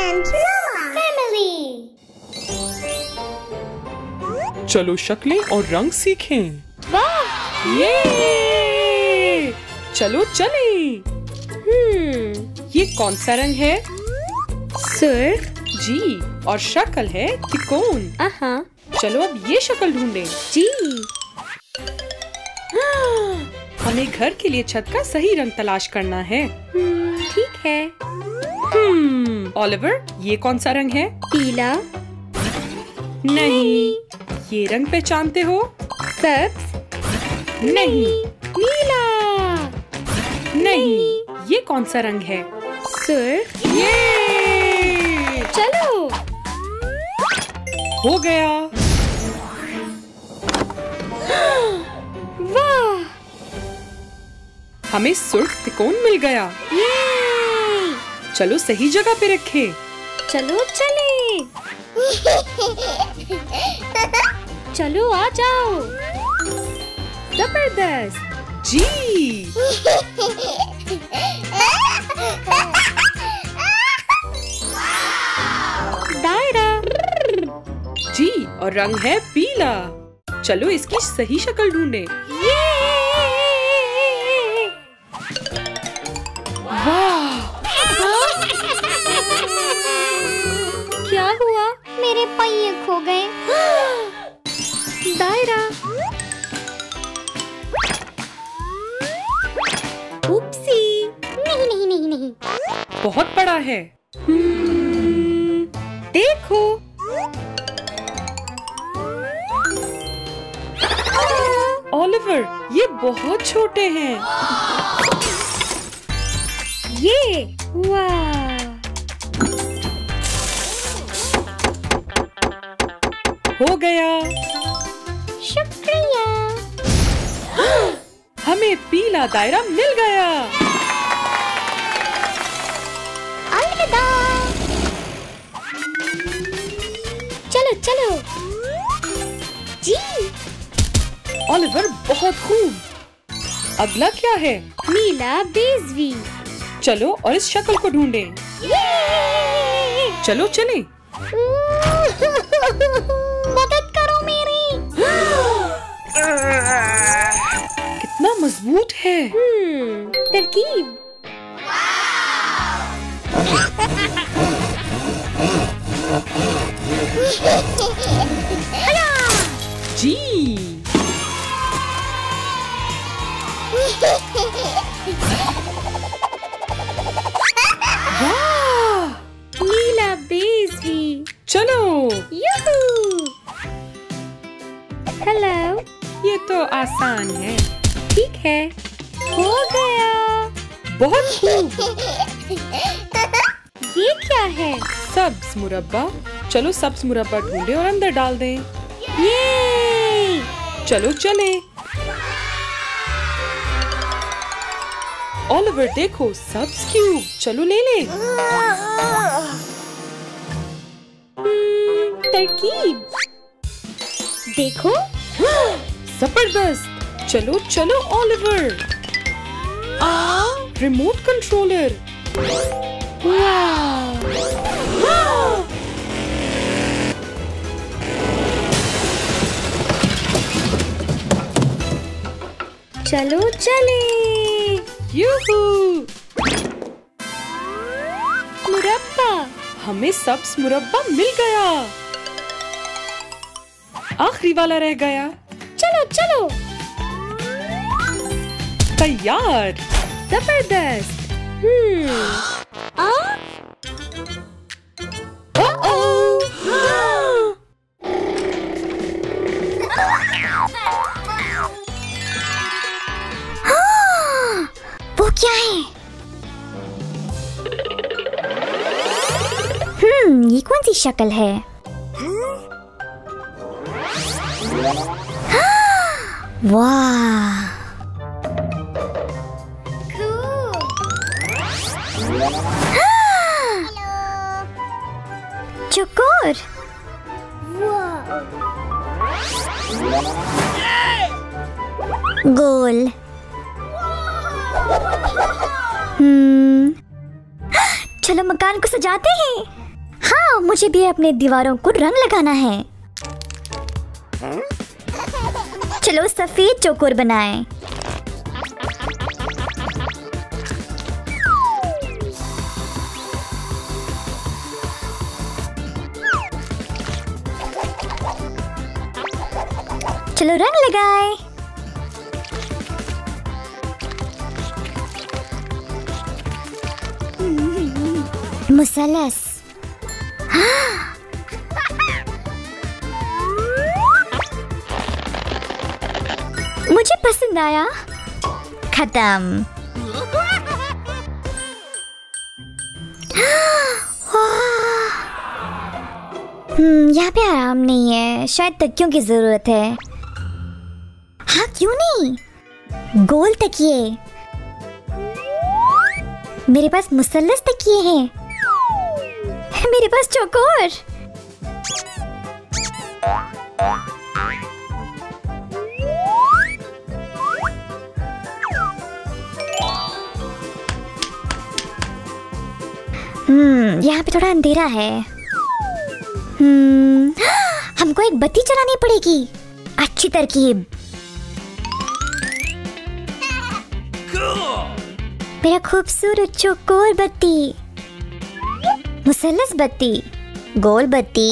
and family. चलो शक्लें और रंग सीखें। वाह! ये! चलो चलें। ये कौन सा रंग है? सुर्ख। जी, और शक्ल है त्रिकोण। चलो अब ये शक्ल ढूंढें। जी। हमें घर के लिए छत का सही रंग तलाश करना है। ठीक है। ओलिवर, ये कौन सा रंग है? पीला। नहीं। ये रंग पहचानते हो? सब्ज। नहीं। नीला। नहीं। ये कौन सा रंग है? सुर्ख। ये! चलो। हो गया। वाह! हमें सुर्ख त्रिकोण मिल गया। चलो सही जगह पे रखें। चलो चले। चलो आ जाओ। जबरदस्त। जी। दायरा। जी, और रंग है पीला। चलो इसकी सही शक्ल ढूंढें। वाह! क्या हुआ? मेरे पहिए खो गए। दायरा। उपसी। नहीं। बहुत बड़ा है। देखो। ओलिवर, ये बहुत छोटे हैं। ये वाह! हो गया। शुक्रिया। हमें पीला दायरा मिल गया। अलविदा। चलो। जी। ओलिवर, बहुत खूब। अगला क्या है? नीला बेजवी। चलो और इस शक्ल को ढूंढें। चलो चलें। मदद करो मेरी। कितना मजबूत है। तरकीब। जी। वाह! नीला बेजवी। चलो। यूहू! हेलो। ये तो आसान है। ठीक है। हो गया। बहुत खूब। ये क्या है? सब्ज मुरब्बा। चलो सब्ज मुरब्बा ढूंढें और अंदर डाल दें। ये! चलो चलें। ओलिवर, देखो सब्ज क्यूब। चलो ले लें। तरकीब। देखो। जबरदस्त। चलो ओलिवर। Remote controller. वाह! चलो चले। यूहू! मुरब्बा। हमें सब्ज मुरब्बा मिल गया। आखिरी वाला रह गया। चलो। तैयार। जबरदस्त। वो क्या है? ये कौन सी शक्ल है? वाह! चकोर। गोल। चलो मकान को सजाते हैं। हाँ, मुझे भी अपने दीवारों को रंग लगाना है। चलो सफेद चौकोर बनाएं। चलो रंग लगाएं। मुसलस। मुझे पसंद आया। खत्म। यहाँ पे आराम नहीं है, शायद तकियों की जरूरत है। हाँ क्यों नहीं, गोल तकिए। मेरे पास मुसल्लस तकिए हैं। मेरे पास चौकोर। यहाँ पे थोड़ा अंधेरा है। हमको एक बत्ती चलानी पड़ेगी। अच्छी तरकीब। मेरा खूबसूरत चौकोर बत्ती। मुसल्लस बत्ती, गोल बत्ती।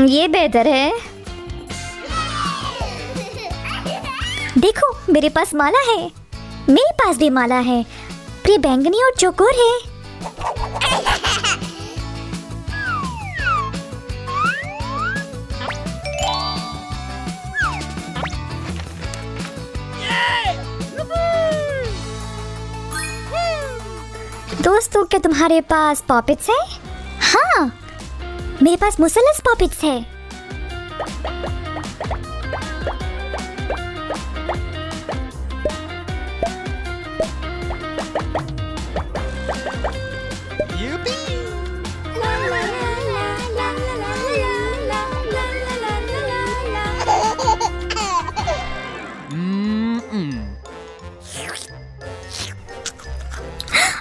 ये बेहतर है। देखो मेरे पास माला है। मेरे पास भी माला है। प्रिय बैंगनी और चौकोर है। दोस्तों, क्या तुम्हारे पास पॉपिट्स है? हाँ, मेरे पास मुसल्लस पॉपिट्स है।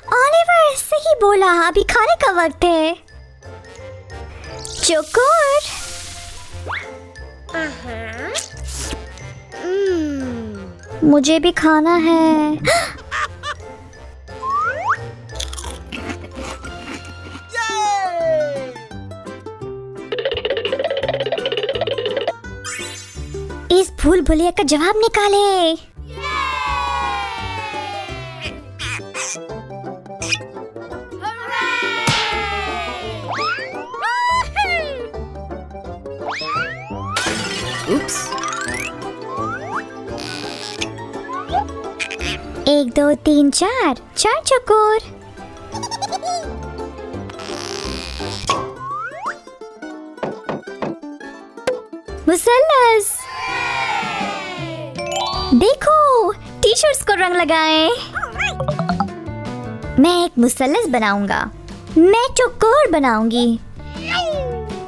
ऑलिवर सही बोला, अभी खाने का वक्त है। चौकोर। मुझे भी खाना है। इस भूल भुलैया का जवाब निकाले। उप्स। 1 2 3 4 4 चौकोर। मुसल्लस। देखो, टी शर्ट्स को रंग लगाएं। मैं एक मुसल्लस बनाऊंगा। मैं चौकोर बनाऊंगी।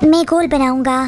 मैं गोल बनाऊंगा।